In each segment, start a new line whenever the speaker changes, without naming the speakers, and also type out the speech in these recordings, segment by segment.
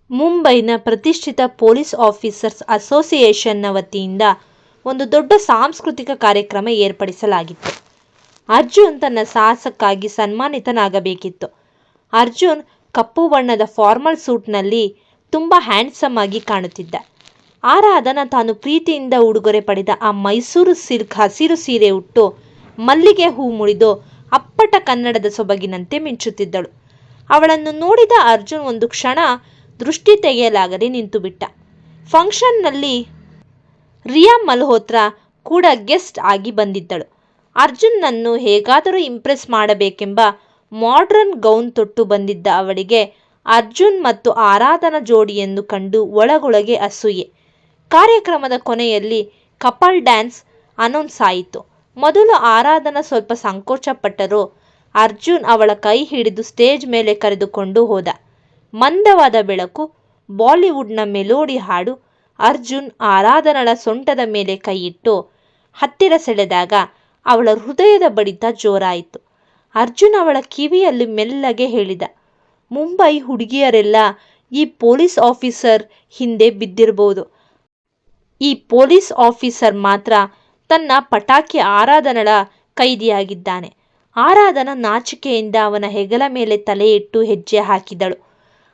ಮುಂಬೈನ ಪ್ರತಿಷ್ಠಿತ police officers ಅಸೋಸಿಯೇಷನ್ನ ವತಿಯಿಂದ ಒಂದು ದೊಡ್ಡ ಸಾಂಸ್ಕೃತಿಕ ಕಾರ್ಯಕ್ರಮ ಏರ್ಪಡಿಸಲಾಗಿತ್ತು. ಅರ್ಜುನ್ ತನ್ನ ಸಾಹಸಕ್ಕಾಗಿ ಸನ್ಮಾನಿತನಾಗಬೇಕಿತ್ತು. ಅರ್ಜುನ್ ಕಪ್ಪು ಬಣ್ಣದ ಫಾರ್ಮಲ್ ಸೂಟ್ನಲ್ಲಿ ತುಂಬ ಹ್ಯಾಂಡ್ಸಮ್ ಆಗಿ ಕಾಣುತ್ತಿದ್ದ. ಆರಾಧನಾ ತಾನು ಪ್ರೀತಿಯಿಂದ ಉಡುಗೊರೆ ಪಡೆದ ಆ ಮೈಸೂರು ಸಿಲ್ಕ್ ಹಸಿರು ಸೀರೆ ಉಟ್ಟು ಮಲ್ಲಿಗೆ ಹೂ ಮುಡಿದು ಅಪ್ಪಟ ಕನ್ನಡದ ಸೊಬಗಿನಂತೆ ಮಿಂಚುತ್ತಿದ್ದಳು. ಅವಳನ್ನು ನೋಡಿದ ಅರ್ಜುನ್ ಒಂದು ಕ್ಷಣ ದೃಷ್ಟಿ ತೆಗೆಯಲಾಗದೆ ನಿಂತುಬಿಟ್ಟ. ಫಂಕ್ಷನ್ನಲ್ಲಿ ರಿಯಾ ಮಲ್ಹೋತ್ರಾ ಕೂಡ ಗೆಸ್ಟ್ ಆಗಿ ಬಂದಿದ್ದಳು. ಅರ್ಜುನ್ನನ್ನು ಹೇಗಾದರೂ ಇಂಪ್ರೆಸ್ ಮಾಡಬೇಕೆಂಬ ಮಾಡ್ರನ್ ಗೌನ್ ತೊಟ್ಟು ಬಂದಿದ್ದ ಅವಳಿಗೆ ಅರ್ಜುನ್ ಮತ್ತು ಆರಾಧನಾ ಜೋಡಿಯನ್ನು ಕಂಡು ಒಳಗೊಳಗೆ ಅಸೂಯೆ. ಕಾರ್ಯಕ್ರಮದ ಕೊನೆಯಲ್ಲಿ ಕಪಲ್ ಡ್ಯಾನ್ಸ್ ಅನೌನ್ಸ್ ಆಯಿತು. ಮೊದಲು ಆರಾಧನಾ ಸ್ವಲ್ಪ ಸಂಕೋಚ ಪಟ್ಟರೂ ಅರ್ಜುನ್ ಅವಳ ಕೈ ಹಿಡಿದು ಸ್ಟೇಜ್ ಮೇಲೆ ಕರೆದುಕೊಂಡು ಹೋದ. ಮಂದವಾದ ಬೆಳಕು, ಬಾಲಿವುಡ್ನ ಮೆಲೋಡಿ ಹಾಡು. ಅರ್ಜುನ್ ಆರಾಧನಳ ಸೊಂಟದ ಮೇಲೆ ಕೈಯಿಟ್ಟು ಹತ್ತಿರ ಸೆಳೆದಾಗ ಅವಳ ಹೃದಯದ ಬಡಿತ ಜೋರಾಯಿತು. ಅರ್ಜುನ್ ಅವಳ ಕಿವಿಯಲ್ಲಿ ಮೆಲ್ಲಗೆ ಹೇಳಿದ, ಮುಂಬೈ ಹುಡುಗಿಯರೆಲ್ಲ ಈ ಪೊಲೀಸ್ ಆಫೀಸರ್ ಹಿಂದೆ ಬಿದ್ದಿರಬಹುದು. ಈ ಪೊಲೀಸ್ ಆಫೀಸರ್ ಮಾತ್ರ ತನ್ನ ಪಟಾಕಿ ಆರಾಧನಳ ಕೈದಿಯಾಗಿದ್ದಾನೆ. ಆರಾಧನಾ ನಾಚಿಕೆಯಿಂದ ಅವನ ಹೆಗಲ ಮೇಲೆ ತಲೆ ಇಟ್ಟು ಹೆಜ್ಜೆ ಹಾಕಿದಳು.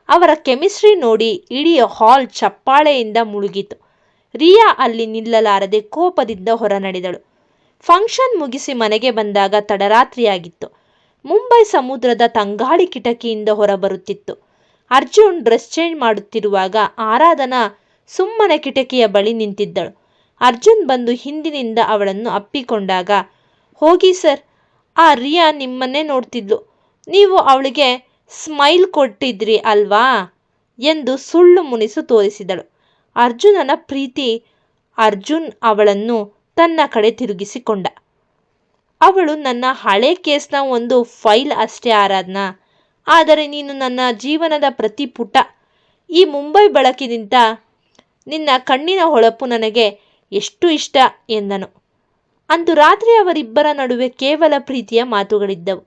ಅವರ ಕೆಮಿಸ್ಟ್ರಿ ನೋಡಿ ಇಡೀ ಹಾಲ್ ಚಪ್ಪಾಳೆಯಿಂದ ಮುಳುಗಿತು. ರಿಯಾ ಅಲ್ಲಿ ನಿಲ್ಲಲಾರದೆ ಕೋಪದಿಂದ ಹೊರ ನಡೆದಳು. ಫಂಕ್ಷನ್ ಮುಗಿಸಿ ಮನೆಗೆ ಬಂದಾಗ ತಡರಾತ್ರಿಯಾಗಿತ್ತು. ಮುಂಬೈ ಸಮುದ್ರದ ತಂಗಾಳಿ ಕಿಟಕಿಯಿಂದ ಹೊರಬರುತ್ತಿತ್ತು. ಅರ್ಜುನ್ ಡ್ರೆಸ್ ಚೇಂಜ್ ಮಾಡುತ್ತಿರುವಾಗ ಆರಾಧನಾ ಸುಮ್ಮನೆ ಕಿಟಕಿಯ ಬಳಿ ನಿಂತಿದ್ದಳು. ಅರ್ಜುನ್ ಬಂದು ಹಿಂದಿನಿಂದ ಅವಳನ್ನು ಅಪ್ಪಿಕೊಂಡಾಗ, ಹೋಗಿ ಸರ್, ಆ ರಿಯಾ ನಿಮ್ಮನ್ನೇ ನೋಡ್ತಿದ್ಲು, ನೀವು ಅವಳಿಗೆ ಸ್ಮೈಲ್ ಕೊಟ್ಟಿದ್ರಿ ಅಲ್ವಾ ಎಂದು ಸುಳ್ಳು ಮುನಿಸು ತೋರಿಸಿದಳು. ಅರ್ಜುನನ ಪ್ರೀತಿ. ಅರ್ಜುನ್ ಅವಳನ್ನು ತನ್ನ ಕಡೆ ತಿರುಗಿಸಿಕೊಂಡ. ಅವಳು ನನ್ನ ಹಳೆ ಕೇಸ್ನ ಒಂದು ಫೈಲ್ ಅಷ್ಟೇ ಆರಾಧನಾ, ಆದರೆ ನೀನು ನನ್ನ ಜೀವನದ ಪ್ರತಿ ಪುಟ. ಈ ಮುಂಬೈ ಬೆಳಕಿನಿಂದ ನಿನ್ನ ಕಣ್ಣಿನ ಹೊಳಪು ನನಗೆ ಎಷ್ಟು ಇಷ್ಟ ಎಂದನು. ಅಂದು ರಾತ್ರಿ ಅವರಿಬ್ಬರ ನಡುವೆ ಕೇವಲ ಪ್ರೀತಿಯ ಮಾತುಗಳಿದ್ದವು.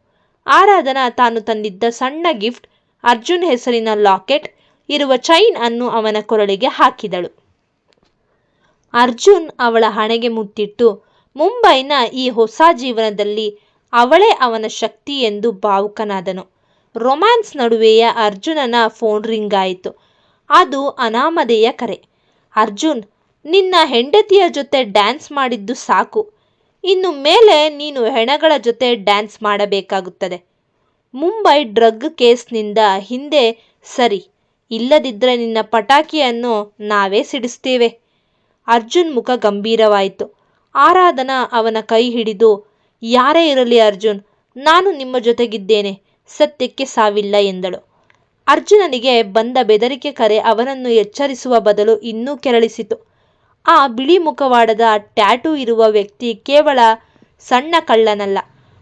ಆರಾಧನಾ ತಾನು ತಂದಿದ್ದ ಸಣ್ಣ ಗಿಫ್ಟ್, ಅರ್ಜುನ್ ಹೆಸರಿನ ಲಾಕೆಟ್ ಇರುವ ಚೈನ್ ಅನ್ನು ಅವನ ಕೊರಳಿಗೆ ಹಾಕಿದಳು. ಅರ್ಜುನ್ ಅವಳ ಹಣೆಗೆ ಮುತ್ತಿಟ್ಟು ಮುಂಬೈನ ಈ ಹೊಸ ಜೀವನದಲ್ಲಿ ಅವಳೇ ಅವನ ಶಕ್ತಿ ಎಂದು ಭಾವುಕನಾದನು. ರೊಮ್ಯಾನ್ಸ್ ನಡುವೆಯ ಅರ್ಜುನನ ಫೋನ್ ರಿಂಗ್ ಆಯಿತು. ಅದು ಅನಾಮಧೇಯ ಕರೆ. ಅರ್ಜುನ್, ನಿನ್ನ ಹೆಂಡತಿಯ ಜೊತೆ ಡ್ಯಾನ್ಸ್ ಮಾಡಿದ್ದು ಸಾಕು, ಇನ್ನು ಮೇಲೆ ನೀನು ಹೆಣಗಳ ಜೊತೆ ಡ್ಯಾನ್ಸ್ ಮಾಡಬೇಕಾಗುತ್ತದೆ. ಮುಂಬೈ ಡ್ರಗ್ ಕೇಸ್ನಿಂದ ಹಿಂದೆ ಸರಿ, ಇಲ್ಲದಿದ್ದರೆ ನಿನ್ನ ಪಟಾಕಿಯನ್ನು ನಾವೇ ಸಿಡಿಸ್ತೇವೆ. ಅರ್ಜುನ್ ಮುಖ ಗಂಭೀರವಾಯಿತು. ಆರಾಧನಾ ಅವನ ಕೈ ಹಿಡಿದು, ಯಾರೇ ಇರಲಿ ಅರ್ಜುನ್, ನಾನು ನಿಮ್ಮ ಜೊತೆಗಿದ್ದೇನೆ, ಸತ್ಯಕ್ಕೆ ಸಾವಿಲ್ಲ ಎಂದಳು. ಅರ್ಜುನನಿಗೆ ಬಂದ ಬೆದರಿಕೆ ಕರೆ ಅವನನ್ನು ಎಚ್ಚರಿಸುವ ಬದಲು ಇನ್ನೂ ಕೆರಳಿಸಿತು. ಆ ಬಿಳಿ ಮುಖವಾಡದ ಟ್ಯಾಟೂ ಇರುವ ವ್ಯಕ್ತಿ ಕೇವಲ ಸಣ್ಣ ಕಳ್ಳನಲ್ಲ,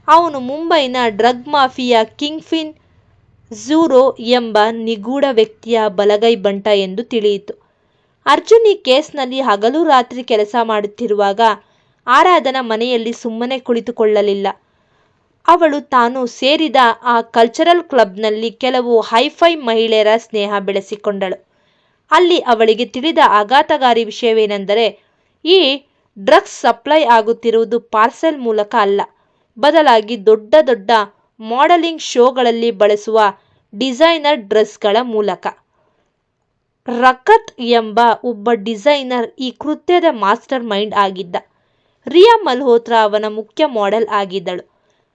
ಅವನು ಮುಂಬೈನ ಡ್ರಗ್ ಮಾಫಿಯಾ ಕಿಂಗ್ ಪಿನ್ ಝೂರೋ ಎಂಬ ನಿಗೂಢ ವ್ಯಕ್ತಿಯ ಬಲಗೈ ಬಂಟ ಎಂದು ತಿಳಿಯಿತು. ಅರ್ಜುನ್ ಈ ಕೇಸ್ನಲ್ಲಿ ಹಗಲು ರಾತ್ರಿ ಕೆಲಸ ಮಾಡುತ್ತಿರುವಾಗ ಆರಾಧನಾ ಮನೆಯಲ್ಲಿ ಸುಮ್ಮನೆ ಕುಳಿತುಕೊಳ್ಳಲಿಲ್ಲ. ಅವಳು ತಾನು ಸೇರಿದ ಆ ಕಲ್ಚರಲ್ ಕ್ಲಬ್ನಲ್ಲಿ ಕೆಲವು ಹೈಫೈ ಮಹಿಳೆಯರ ಸ್ನೇಹ ಬೆಳೆಸಿಕೊಂಡಳು. ಅಲ್ಲಿ ಅವಳಿಗೆ ತಿಳಿದ ಆಘಾತಕಾರಿ ವಿಷಯವೇನೆಂದರೆ, ಈ ಡ್ರಗ್ಸ್ ಸಪ್ಲೈ ಆಗುತ್ತಿರುವುದು ಪಾರ್ಸೆಲ್ ಮೂಲಕ ಅಲ್ಲ, ಬದಲಾಗಿ ದೊಡ್ಡ ದೊಡ್ಡ ಮಾಡೆಲಿಂಗ್ ಶೋಗಳಲ್ಲಿ ಬಳಸುವ ಡಿಸೈನರ್ ಡ್ರೆಸ್ಗಳ ಮೂಲಕ. ರಕತ್ ಎಂಬ ಒಬ್ಬ ಡಿಸೈನರ್ ಈ ಕೃತ್ಯದ ಮಾಸ್ಟರ್ ಮೈಂಡ್ ಆಗಿದ್ದ. ರಿಯಾ ಮಲ್ಹೋತ್ರಾ ಅವನ ಮುಖ್ಯ ಮಾಡೆಲ್ ಆಗಿದ್ದಳು.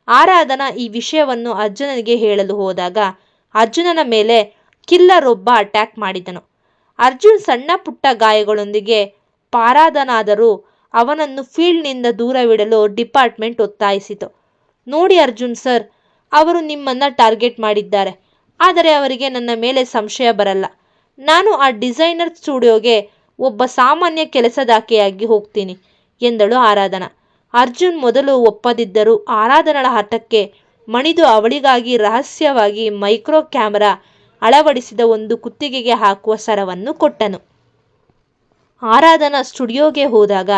ಆರಾಧನಾ ಈ ವಿಷಯವನ್ನು ಅರ್ಜುನನಿಗೆ ಹೇಳಲು ಹೋದಾಗ ಅರ್ಜುನನ ಮೇಲೆ ಕಿಲ್ಲರ್ ಒಬ್ಬ ಅಟ್ಯಾಕ್ ಮಾಡಿದನು. ಅರ್ಜುನ್ ಸಣ್ಣ ಪುಟ್ಟ ಗಾಯಗಳೊಂದಿಗೆ ಪಾರಾದನಾದರೂ ಅವನನ್ನು ಫೀಲ್ಡ್ನಿಂದ ದೂರವಿಡಲು ಡಿಪಾರ್ಟ್ಮೆಂಟ್ ಒತ್ತಾಯಿಸಿತು. ನೋಡಿ ಅರ್ಜುನ್ ಸರ್, ಅವರು ನಿಮ್ಮನ್ನು ಟಾರ್ಗೆಟ್ ಮಾಡಿದ್ದಾರೆ, ಆದರೆ ಅವರಿಗೆ ನನ್ನ ಮೇಲೆ ಸಂಶಯ ಬರಲ್ಲ. ನಾನು ಆ ಡಿಸೈನರ್ ಸ್ಟುಡಿಯೋಗೆ ಒಬ್ಬ ಸಾಮಾನ್ಯ ಕೆಲಸದಾಕೆಯಾಗಿ ಹೋಗ್ತೀನಿ ಎಂದಳು ಆರಾಧನಾ. ಅರ್ಜುನ್ ಮೊದಲು ಒಪ್ಪದಿದ್ದರೂ ಆರಾಧನಳ ಹಠಕ್ಕೆ ಮಣಿದು ಅವಳಿಗಾಗಿ ರಹಸ್ಯವಾಗಿ ಮೈಕ್ರೋ ಕ್ಯಾಮರಾ ಅಳವಡಿಸಿದ ಒಂದು ಕುತ್ತಿಗೆಗೆ ಹಾಕುವ ಸರವನ್ನು ಕೊಟ್ಟನು. ಆರಾಧನಾ ಸ್ಟುಡಿಯೋಗೆ ಹೋದಾಗ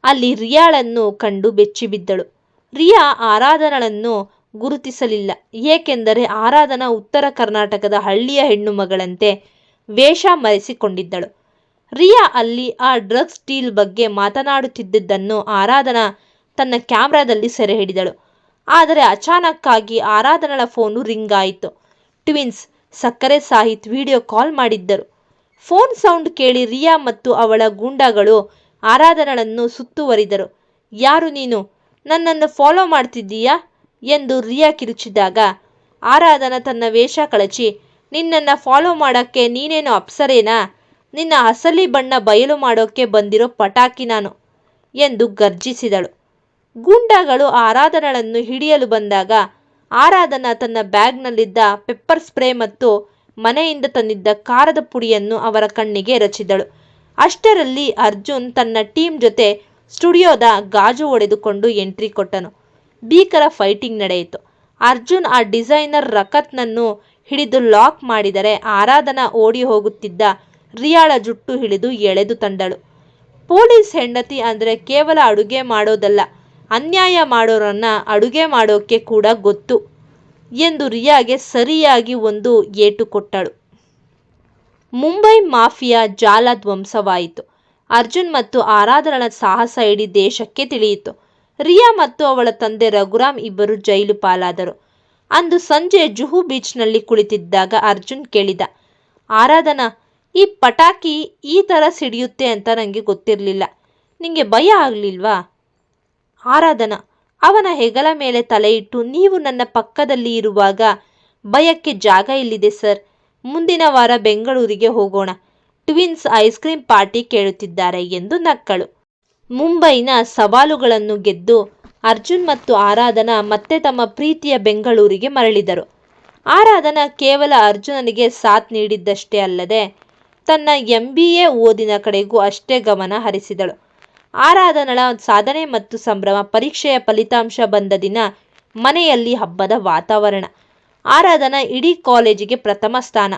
ಅಲ್ಲಿ ರಿಯಾಳನ್ನು ಕಂಡು ಬೆಚ್ಚಿಬಿದ್ದಳು. ರಿಯಾ ಆರಾಧನಳನ್ನು ಗುರುತಿಸಲಿಲ್ಲ, ಏಕೆಂದರೆ ಆರಾಧನಾ ಉತ್ತರ ಕರ್ನಾಟಕದ ಹಳ್ಳಿಯ ಹೆಣ್ಣು ಮಗಳಂತೆ ವೇಷ ಮರೆಸಿಕೊಂಡಿದ್ದಳು. ರಿಯಾ ಅಲ್ಲಿ ಆ ಡ್ರಗ್ಸ್ ಡೀಲ್ ಬಗ್ಗೆ ಮಾತನಾಡುತ್ತಿದ್ದುದನ್ನು ಆರಾಧನಾ ತನ್ನ ಕ್ಯಾಮ್ರಾದಲ್ಲಿ ಸೆರೆ ಹಿಡಿದಳು. ಆದರೆ ಅಚಾನಕ್ಕಾಗಿ ಆರಾಧನಳ ಫೋನು ರಿಂಗ್ ಆಯಿತು. ಟ್ವಿನ್ಸ್ ಸಕ್ಕರೆ ಸಾಹಿತ್ ವಿಡಿಯೋ ಕಾಲ್ ಮಾಡಿದ್ದರು. ಫೋನ್ ಸೌಂಡ್ ಕೇಳಿ ರಿಯಾ ಮತ್ತು ಅವಳ ಗೂಂಡಾಗಳು ಆರಾಧನಳನ್ನು ಸುತ್ತುವರಿದರು. ಯಾರು ನೀನು? ನನ್ನನ್ನು ಫಾಲೋ ಮಾಡ್ತಿದ್ದೀಯಾ ಎಂದು ರಿಯಾ ಕಿರುಚಿದಾಗ ಆರಾಧನಾ ತನ್ನ ವೇಷ ಕಳಚಿ, ನಿನ್ನನ್ನು ಫಾಲೋ ಮಾಡೋಕ್ಕೆ ನೀನೇನು ಅಪ್ಸರೇನಾ? ನಿನ್ನ ಅಸಲಿ ಬಣ್ಣ ಬಯಲು ಮಾಡೋಕ್ಕೆ ಬಂದಿರೋ ಪಟಾಕಿ ನಾನು ಎಂದು ಗರ್ಜಿಸಿದಳು. ಗೂಂಡಾಗಳು ಆರಾಧನಳನ್ನು ಹಿಡಿಯಲು ಬಂದಾಗ ಆರಾಧನಾ ತನ್ನ ಬ್ಯಾಗ್ನಲ್ಲಿದ್ದ ಪೆಪ್ಪರ್ ಸ್ಪ್ರೇ ಮತ್ತು ಮನೆಯಿಂದ ತಂದಿದ್ದ ಖಾರದ ಪುಡಿಯನ್ನು ಅವರ ಕಣ್ಣಿಗೆ ಎರಚಿದಳು. ಅಷ್ಟರಲ್ಲಿ ಅರ್ಜುನ್ ತನ್ನ ಟೀಮ್ ಜೊತೆ ಸ್ಟುಡಿಯೋದ ಗಾಜು ಒಡೆದುಕೊಂಡು ಎಂಟ್ರಿ ಕೊಟ್ಟನು. ಭೀಕರ ಫೈಟಿಂಗ್ ನಡೆಯಿತು. ಅರ್ಜುನ್ ಆ ಡಿಸೈನರ್ ರಕತ್ನನ್ನು ಹಿಡಿದು ಲಾಕ್ ಮಾಡಿದರೆ ಆರಾಧನಾ ಓಡಿ ಹೋಗುತ್ತಿದ್ದ ರಿಯಾಳ ಜುಟ್ಟು ಹಿಡಿದು ಎಳೆದು ತಂದಳು. ಪೊಲೀಸ್ ಹೆಂಡತಿ ಅಂದರೆ ಕೇವಲ ಅಡುಗೆ ಮಾಡೋದಲ್ಲ, ಅನ್ಯಾಯ ಮಾಡೋರನ್ನ ಅಡುಗೆ ಮಾಡೋಕ್ಕೆ ಕೂಡ ಗೊತ್ತು ಎಂದು ರಿಯಾಗೆ ಸರಿಯಾಗಿ ಒಂದು ಏಟು ಕೊಟ್ಟಳು. ಮುಂಬೈ ಮಾಫಿಯಾ ಜಾಲ ಧ್ವಂಸವಾಯಿತು. ಅರ್ಜುನ್ ಮತ್ತು ಆರಾಧನಳ ಸಾಹಸ ಇಡೀ ದೇಶಕ್ಕೆ ತಿಳಿಯಿತು. ರಿಯಾ ಮತ್ತು ಅವಳ ತಂದೆ ರಘುರಾಮ್ ಇಬ್ಬರು ಜೈಲು ಪಾಲಾದರು. ಅಂದು ಸಂಜೆ ಜುಹು ಬೀಚ್ನಲ್ಲಿ ಕುಳಿತಿದ್ದಾಗ ಅರ್ಜುನ್ ಕೇಳಿದ, ಆರಾಧನಾ, ಈ ಪಟಾಕಿ ಈ ಥರ ಸಿಡಿಯುತ್ತೆ ಅಂತ ನನಗೆ ಗೊತ್ತಿರಲಿಲ್ಲ. ನಿಂಗೆ ಭಯ ಆಗಲಿಲ್ವಾ? ಆರಾಧನಾ ಅವನ ಹೆಗಲ ಮೇಲೆ ತಲೆಯಿಟ್ಟು, ನೀವು ನನ್ನ ಪಕ್ಕದಲ್ಲಿ ಇರುವಾಗ ಭಯಕ್ಕೆ ಜಾಗ ಇಲ್ಲಿದೆ ಸರ್. ಮುಂದಿನ ವಾರ ಬೆಂಗಳೂರಿಗೆ ಹೋಗೋಣ. ಟ್ವಿನ್ಸ್ ಐಸ್ ಕ್ರೀಮ್ ಪಾರ್ಟಿ ಕೇಳುತ್ತಿದ್ದಾರೆ ಎಂದು ನಕ್ಕಳು. ಮುಂಬೈನ ಸವಾಲುಗಳನ್ನು ಗೆದ್ದು ಅರ್ಜುನ್ ಮತ್ತು ಆರಾಧನಾ ಮತ್ತೆ ತಮ್ಮ ಪ್ರೀತಿಯ ಬೆಂಗಳೂರಿಗೆ ಮರಳಿದರು. ಆರಾಧನಾ ಕೇವಲ ಅರ್ಜುನನಿಗೆ ಸಾಥ್ ನೀಡಿದ್ದಷ್ಟೇ ಅಲ್ಲದೆ ತನ್ನ MBA ಓದಿನ ಕಡೆಗೂ ಅಷ್ಟೇ ಗಮನ ಹರಿಸಿದಳು. ಆರಾಧನಳ ಸಾಧನೆ ಮತ್ತು ಸಂಭ್ರಮ. ಪರೀಕ್ಷೆಯ ಫಲಿತಾಂಶ ಬಂದ ದಿನ ಮನೆಯಲ್ಲಿ ಹಬ್ಬದ ವಾತಾವರಣ. ಆರಾಧನಾ ಇಡೀ ಕಾಲೇಜಿಗೆ ಪ್ರಥಮ ಸ್ಥಾನ,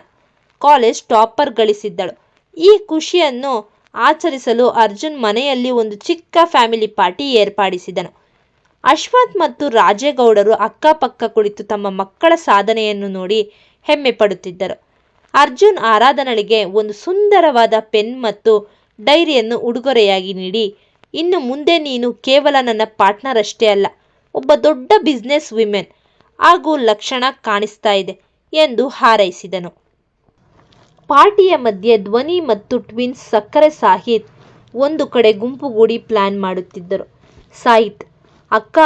ಕಾಲೇಜ್ ಟಾಪರ್ ಗಳಿಸಿದ್ದಳು. ಈ ಖುಷಿಯನ್ನು ಆಚರಿಸಲು ಅರ್ಜುನ್ ಮನೆಯಲ್ಲಿ ಒಂದು ಚಿಕ್ಕ ಫ್ಯಾಮಿಲಿ ಪಾರ್ಟಿ ಏರ್ಪಡಿಸಿದನು. ಅಶ್ವಥ್ ಮತ್ತು ರಾಜೇಗೌಡರು ಅಕ್ಕಪಕ್ಕ ಕುಳಿತು ತಮ್ಮ ಮಕ್ಕಳ ಸಾಧನೆಯನ್ನು ನೋಡಿ ಹೆಮ್ಮೆ ಪಡುತ್ತಿದ್ದರು. ಅರ್ಜುನ್ ಆರಾಧನಳಿಗೆ ಒಂದು ಸುಂದರವಾದ ಪೆನ್ ಮತ್ತು ಡೈರಿಯನ್ನು ಉಡುಗೊರೆಯಾಗಿ ನೀಡಿ, ಇನ್ನು ಮುಂದೆ ನೀನು ಕೇವಲ ನನ್ನ ಪಾರ್ಟ್ನರ್ ಅಷ್ಟೇ ಅಲ್ಲ, ಒಬ್ಬ ದೊಡ್ಡ ಬಿಸ್ನೆಸ್ ವಿಮೆನ್ ಹಾಗೂ ಲಕ್ಷಣ ಕಾಣಿಸ್ತಾ ಇದೆ ಎಂದು ಹಾರೈಸಿದನು. ಪಾರ್ಟಿಯ ಮಧ್ಯೆ ಧ್ವನಿ ಮತ್ತು ಟ್ವಿನ್ಸ್ ಸಕ್ಕರೆ ಸಾಹಿತ್ ಒಂದು ಕಡೆ ಗುಂಪುಗೂಡಿ ಪ್ಲಾನ್ ಮಾಡುತ್ತಿದ್ದರು. ಸಾಹಿತ್, ಅಕ್ಕ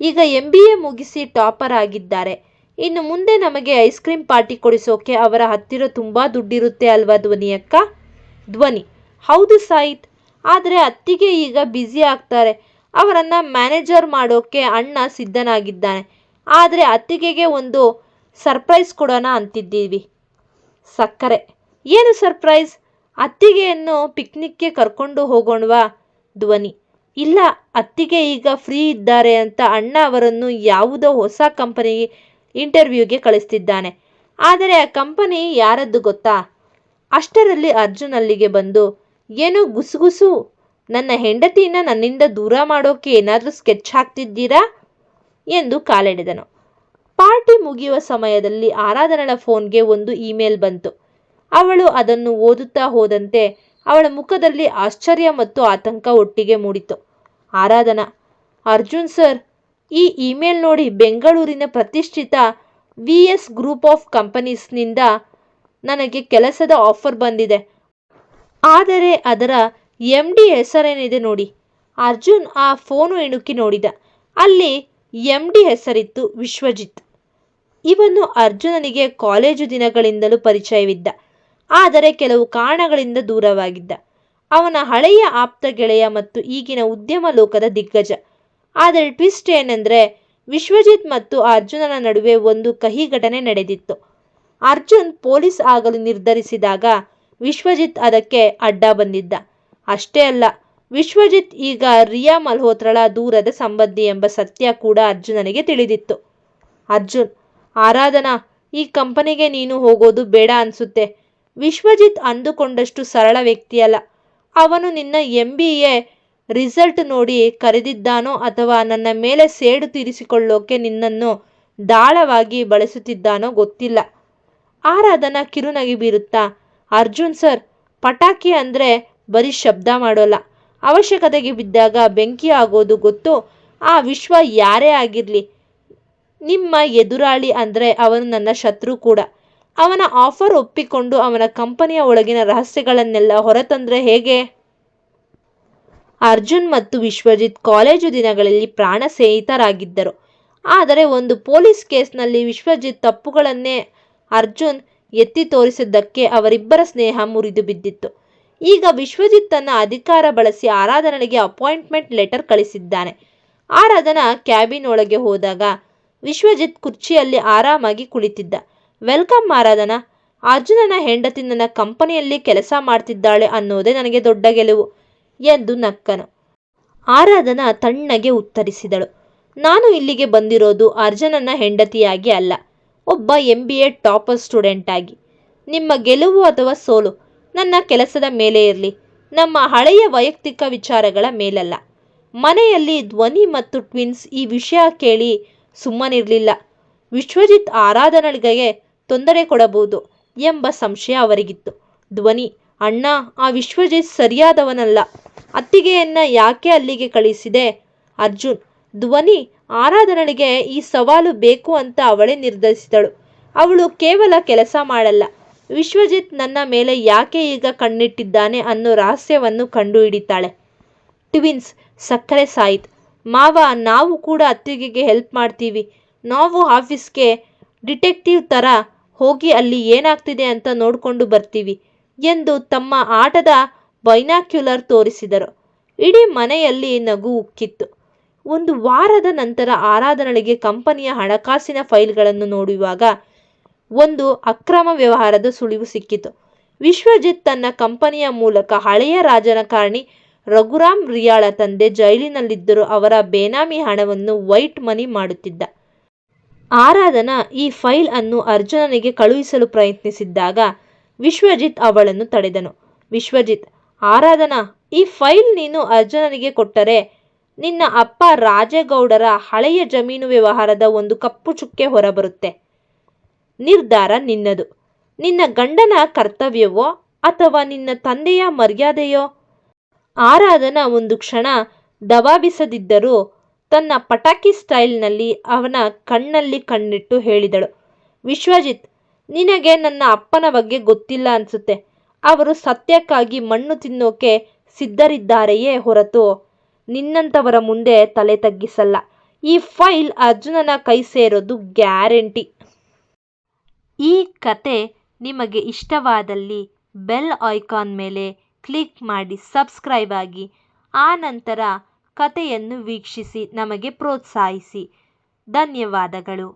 ಈಗ MBA ಮುಗಿಸಿ ಟಾಪರ್ ಆಗಿದ್ದಾರೆ. ಇನ್ನು ಮುಂದೆ ನಮಗೆ ಐಸ್ ಕ್ರೀಮ್ ಪಾರ್ಟಿ ಕೊಡಿಸೋಕೆ ಅವರ ಹತ್ತಿರ ತುಂಬಾ ದುಡ್ಡಿರುತ್ತೆ ಅಲ್ವಾ ಧ್ವನಿ ಅಕ್ಕ? ಧ್ವನಿ, ಹೌದು ಸಾಹಿತ್, ಆದರೆ ಅತ್ತಿಗೆ ಈಗ ಬ್ಯುಸಿ ಆಗ್ತಾರೆ. ಅವರನ್ನ ಮ್ಯಾನೇಜರ್ ಮಾಡೋಕೆ ಅಣ್ಣ ಸಿದ್ಧನಾಗಿದ್ದಾನೆ. ಆದರೆ ಅತ್ತಿಗೆಗೆ ಒಂದು ಸರ್ಪ್ರೈಸ್ ಕೊಡೋಣ ಅಂತಿದ್ದೀವಿ. ಸಕ್ಕರೆ, ಏನು ಸರ್ಪ್ರೈಸ್? ಅತ್ತಿಗೆಯನ್ನು ಪಿಕ್ನಿಕ್ಗೆ ಕರ್ಕೊಂಡು ಹೋಗೋಣವಾ? ಧ್ವನಿ, ಇಲ್ಲ, ಅತ್ತಿಗೆ ಈಗ ಫ್ರೀ ಇದ್ದಾರೆ ಅಂತ ಅಣ್ಣ ಅವರನ್ನು ಯಾವುದೋ ಹೊಸ ಕಂಪನಿ ಇಂಟರ್ವ್ಯೂಗೆ ಕಳಿಸ್ತಿದ್ದಾನೆ. ಆದರೆ ಆ ಕಂಪನಿ ಯಾರದ್ದು ಗೊತ್ತಾ? ಅಷ್ಟರಲ್ಲಿ ಅರ್ಜುನ್ ಅಲ್ಲಿಗೆ ಬಂದು, ಏನೋ ಗುಸುಗುಸು, ನನ್ನ ಹೆಂಡತಿನ ನನ್ನಿಂದ ದೂರ ಮಾಡೋಕೆ ಏನಾದರೂ ಸ್ಕೆಚ್ ಹಾಕ್ತಿದ್ದೀರಾ ಎಂದು ಕಾಲೆಳೆದನು. ಪಾರ್ಟಿ ಮುಗಿಯುವ ಸಮಯದಲ್ಲಿ ಆರಾಧನಳ ಫೋನ್ಗೆ ಒಂದು ಇಮೇಲ್ ಬಂತು. ಅವಳು ಅದನ್ನು ಓದುತ್ತಾ ಹೋದಂತೆ ಅವಳ ಮುಖದಲ್ಲಿ ಆಶ್ಚರ್ಯ ಮತ್ತು ಆತಂಕ ಒಟ್ಟಿಗೆ ಮೂಡಿತು. ಆರಾಧನಾ, ಅರ್ಜುನ್ ಸರ್, ಈ ಇಮೇಲ್ ನೋಡಿ, ಬೆಂಗಳೂರಿನ ಪ್ರತಿಷ್ಠಿತ VS ಗ್ರೂಪ್ ಆಫ್ ಕಂಪನೀಸ್ನಿಂದ ನನಗೆ ಕೆಲಸದ ಆಫರ್ ಬಂದಿದೆ. ಆದರೆ ಅದರ MD ಹೆಸರೇನಿದೆ ನೋಡಿ. ಅರ್ಜುನ್ ಆ ಫೋನು ಇಣುಕಿ ನೋಡಿದ. ಅಲ್ಲಿ MD ಹೆಸರಿತ್ತು, ವಿಶ್ವಜಿತ್. ಇವನು ಅರ್ಜುನನಿಗೆ ಕಾಲೇಜು ದಿನಗಳಿಂದಲೂ ಪರಿಚಯವಿದ್ದ, ಆದರೆ ಕೆಲವು ಕಾರಣಗಳಿಂದ ದೂರವಾಗಿದ್ದ. ಅವನ ಹಳೆಯ ಆಪ್ತ ಗೆಳೆಯ ಮತ್ತು ಈಗಿನ ಉದ್ಯಮ ಲೋಕದ ದಿಗ್ಗಜ. ಆದರೆ ಟ್ವಿಸ್ಟ್ ಏನೆಂದರೆ ವಿಶ್ವಜಿತ್ ಮತ್ತು ಅರ್ಜುನನ ನಡುವೆ ಒಂದು ಕಹಿ ಘಟನೆ ನಡೆದಿತ್ತು. ಅರ್ಜುನ್ ಪೊಲೀಸ್ ಆಗಲು ನಿರ್ಧರಿಸಿದಾಗ ವಿಶ್ವಜಿತ್ ಅದಕ್ಕೆ ಅಡ್ಡ ಬಂದಿದ್ದ. ಅಷ್ಟೇ ಅಲ್ಲ, ವಿಶ್ವಜಿತ್ ಈಗ ರಿಯಾ ಮಲ್ಹೋತ್ರಳ ದೂರದ ಸಂಬಂಧಿ ಎಂಬ ಸತ್ಯ ಕೂಡ ಅರ್ಜುನನಿಗೆ ತಿಳಿದಿತ್ತು. ಅರ್ಜುನ್, ಆರಾಧನಾ, ಈ ಕಂಪನಿಗೆ ನೀನು ಹೋಗೋದು ಬೇಡ ಅನ್ಸುತ್ತೆ. ವಿಶ್ವಜಿತ್ ಅಂದುಕೊಂಡಷ್ಟು ಸರಳ ವ್ಯಕ್ತಿಯಲ್ಲ. ಅವನು ನಿನ್ನ MBA ರಿಸಲ್ಟ್ ನೋಡಿ ಕರೆದಿದ್ದಾನೋ ಅಥವಾ ನನ್ನ ಮೇಲೆ ಸೇಡು ತೀರಿಸಿಕೊಳ್ಳೋಕೆ ನಿನ್ನನ್ನು ದಾಳವಾಗಿ ಬಳಸುತ್ತಿದ್ದಾನೋ ಗೊತ್ತಿಲ್ಲ. ಆರಾಧನಾ ಕಿರುನಗೆ ಬೀರುತ್ತಾ, ಅರ್ಜುನ್ ಸರ್, ಪಟಾಕಿ ಅಂದರೆ ಬರೀ ಶಬ್ದ ಮಾಡೋಲ್ಲ, ಅವಶ್ಯಕತೆಗೆ ಬಿದ್ದಾಗ ಬೆಂಕಿ ಆಗೋದು ಗೊತ್ತು. ಆ ವಿಶ್ವ ಯಾರೇ ಆಗಿರಲಿ, ನಿಮ್ಮ ಎದುರಾಳಿ ಅಂದರೆ ಅವನು ನನ್ನ ಶತ್ರು ಕೂಡ. ಅವನ ಆಫರ್ ಒಪ್ಪಿಕೊಂಡು ಅವನ ಕಂಪನಿಯ ಒಳಗಿನ ರಹಸ್ಯಗಳನ್ನೆಲ್ಲ ಹೊರತಂದರೆ ಹೇಗೆ? ಅರ್ಜುನ್ ಮತ್ತು ವಿಶ್ವಜಿತ್ ಕಾಲೇಜು ದಿನಗಳಲ್ಲಿ ಪ್ರಾಣ ಸ್ನೇಹಿತರಾಗಿದ್ದರು. ಆದರೆ ಒಂದು ಪೊಲೀಸ್ ಕೇಸ್ನಲ್ಲಿ ವಿಶ್ವಜಿತ್ ತಪ್ಪುಗಳನ್ನೇ ಅರ್ಜುನ್ ಎತ್ತಿ ತೋರಿಸಿದ್ದಕ್ಕೆ ಅವರಿಬ್ಬರ ಸ್ನೇಹ ಮುರಿದು ಬಿದ್ದಿತ್ತು. ಈಗ ವಿಶ್ವಜಿತ್ ತನ್ನ ಅಧಿಕಾರ ಬಳಸಿ ಆರಾಧನೆಗೆ ಅಪಾಯಿಂಟ್ಮೆಂಟ್ ಲೆಟರ್ ಕಳಿಸಿದ್ದಾನೆ. ಆರಾಧನಾ ಕ್ಯಾಬಿನ್ ಒಳಗೆ ಹೋದಾಗ ವಿಶ್ವಜಿತ್ ಕುರ್ಚಿಯಲ್ಲಿ ಆರಾಮಾಗಿ ಕುಳಿತಿದ್ದ. ವೆಲ್ಕಮ್ ಆರಾಧನಾ, ಅರ್ಜುನನ ಹೆಂಡತಿ ನನ್ನ ಕಂಪನಿಯಲ್ಲಿ ಕೆಲಸ ಮಾಡ್ತಿದ್ದಾಳೆ ಅನ್ನೋದೇ ನನಗೆ ದೊಡ್ಡ ಗೆಲುವು ಎಂದು ನಕ್ಕನು. ಆರಾಧನಾ ತಣ್ಣಗೆ ಉತ್ತರಿಸಿದಳು, ನಾನು ಇಲ್ಲಿಗೆ ಬಂದಿರೋದು ಅರ್ಜುನನ ಹೆಂಡತಿಯಾಗಿ ಅಲ್ಲ, ಒಬ್ಬ MBA ಟಾಪರ್ ಸ್ಟೂಡೆಂಟ್ ಆಗಿ. ನಿಮ್ಮ ಗೆಲುವು ಅಥವಾ ಸೋಲು ನನ್ನ ಕೆಲಸದ ಮೇಲೆ ಇರಲಿ, ನಮ್ಮ ಹಳೆಯ ವೈಯಕ್ತಿಕ ವಿಚಾರಗಳ ಮೇಲಲ್ಲ. ಮನೆಯಲ್ಲಿ ಧ್ವನಿ ಮತ್ತು ಟ್ವಿನ್ಸ್ ಈ ವಿಷಯ ಕೇಳಿ ಸುಮ್ಮನಿರಲಿಲ್ಲ. ವಿಶ್ವಜಿತ್ ಆರಾಧನೆಗೆ ತೊಂದರೆ ಕೊಡಬಹುದು ಎಂಬ ಸಂಶಯ ಅವರಿಗಿತ್ತು. ಧ್ವನಿ, ಅಣ್ಣ, ಆ ವಿಶ್ವಜಿತ್ ಸರಿಯಾದವನಲ್ಲ, ಅತ್ತಿಗೆಯನ್ನ ಯಾಕೆ ಅಲ್ಲಿಗೆ ಕಳಿಸಿದೆ? ಅರ್ಜುನ್, ಧ್ವನಿ, ಆರಾಧನೆಗೆ ಈ ಸವಾಲು ಬೇಕು ಅಂತ ಅವಳೇ ನಿರ್ಧರಿಸಿದಳು. ಅವಳು ಕೇವಲ ಕೆಲಸ ಮಾಡಲ್ಲ, ವಿಶ್ವಜಿತ್ ನನ್ನ ಮೇಲೆ ಯಾಕೆ ಈಗ ಕಣ್ಣಿಟ್ಟಿದ್ದಾನೆ ಅನ್ನೋ ರಹಸ್ಯವನ್ನು ಕಂಡುಹಿಡಿತಾಳೆ. ಟ್ವಿನ್ಸ್, ಸಕ್ಕರೆ ಸಾಯಿತ್ ಮಾವ, ನಾವು ಕೂಡ ಅತ್ತಿಗೆಗೆ ಹೆಲ್ಪ್ ಮಾಡ್ತೀವಿ. ನಾವು ಆಫೀಸ್ಗೆ ಡಿಟೆಕ್ಟಿವ್ ಥರ ಹೋಗಿ ಅಲ್ಲಿ ಏನಾಗ್ತಿದೆ ಅಂತ ನೋಡ್ಕೊಂಡು ಬರ್ತೀವಿ ಎಂದು ತಮ್ಮ ಆಟದ ಬೈನಾಕ್ಯುಲರ್ ತೋರಿಸಿದರು. ಇಡೀ ಮನೆಯಲ್ಲಿ ನಗು ಉಕ್ಕಿತ್ತು. ಒಂದು ವಾರದ ನಂತರ ಆರಾಧನೆಗೆ ಕಂಪನಿಯ ಹಣಕಾಸಿನ ಫೈಲ್ಗಳನ್ನು ನೋಡುವಾಗ ಒಂದು ಅಕ್ರಮ ವ್ಯವಹಾರದ ಸುಳಿವು ಸಿಕ್ಕಿತು. ವಿಶ್ವಜಿತ್ ತನ್ನ ಕಂಪನಿಯ ಮೂಲಕ ಹಳೆಯ ರಾಜಕಾರಣಿ ರಘುರಾಮ್ ರಿಯಾಳ ತಂದೆ ಜೈಲಿನಲ್ಲಿದ್ದರೂ ಅವರ ಬೇನಾಮಿ ಹಣವನ್ನು ವೈಟ್ ಮನಿ ಮಾಡುತ್ತಿದ್ದ. ಆರಾಧನಾ ಈ ಫೈಲ್ ಅನ್ನು ಅರ್ಜುನನಿಗೆ ಕಳುಹಿಸಲು ಪ್ರಯತ್ನಿಸಿದ್ದಾಗ ವಿಶ್ವಜಿತ್ ಅವಳನ್ನು ತಡೆದನು. ವಿಶ್ವಜಿತ್, ಆರಾಧನಾ, ಈ ಫೈಲ್ ನೀನು ಅರ್ಜುನನಿಗೆ ಕೊಟ್ಟರೆ ನಿನ್ನ ಅಪ್ಪ ರಾಜೇಗೌಡರ ಹಳೆಯ ಜಮೀನು ವ್ಯವಹಾರದ ಒಂದು ಕಪ್ಪು ಚುಕ್ಕೆ ಹೊರಬರುತ್ತೆ. ನಿರ್ಧಾರ ನಿನ್ನದು. ನಿನ್ನ ಗಂಡನ ಕರ್ತವ್ಯವೋ ಅಥವಾ ನಿನ್ನ ತಂದೆಯ ಮರ್ಯಾದೆಯೋ? ಆರಾಧನಾ ಒಂದು ಕ್ಷಣ ದಬಾಬಿಸದಿದ್ದರೂ ತನ್ನ ಪಟಾಕಿ ಸ್ಟೈಲ್ನಲ್ಲಿ ಅವನ ಕಣ್ಣಲ್ಲಿ ಕಣ್ಣಿಟ್ಟು ಹೇಳಿದಳು, ವಿಶ್ವಜಿತ್, ನಿನಗೆ ನನ್ನ ಅಪ್ಪನ ಬಗ್ಗೆ ಗೊತ್ತಿಲ್ಲ ಅನ್ಸುತ್ತೆ. ಅವರು ಸತ್ಯಕ್ಕಾಗಿ ಮಣ್ಣು ತಿನ್ನೋಕೆ ಸಿದ್ಧರಿದ್ದಾರೆಯೇ ಹೊರತು ನಿನ್ನಂಥವರ ಮುಂದೆ ತಲೆ ತಗ್ಗಿಸಲ್ಲ. ಈ ಫೈಲ್ ಅರ್ಜುನನ ಕೈ ಸೇರೋದು ಗ್ಯಾರಂಟಿ. ಈ ಕತೆ ನಿಮಗೆ ಇಷ್ಟವಾದಲ್ಲಿ ಬೆಲ್ ಐಕಾನ್ ಮೇಲೆ ಕ್ಲಿಕ್ ಮಾಡಿ ಸಬ್ಸ್ಕ್ರೈಬ್ ಆಗಿ, ಆ ನಂತರ ಕತೆಯನ್ನು ವೀಕ್ಷಿಸಿ ನಮಗೆ ಪ್ರೋತ್ಸಾಹಿಸಿ. ಧನ್ಯವಾದಗಳು.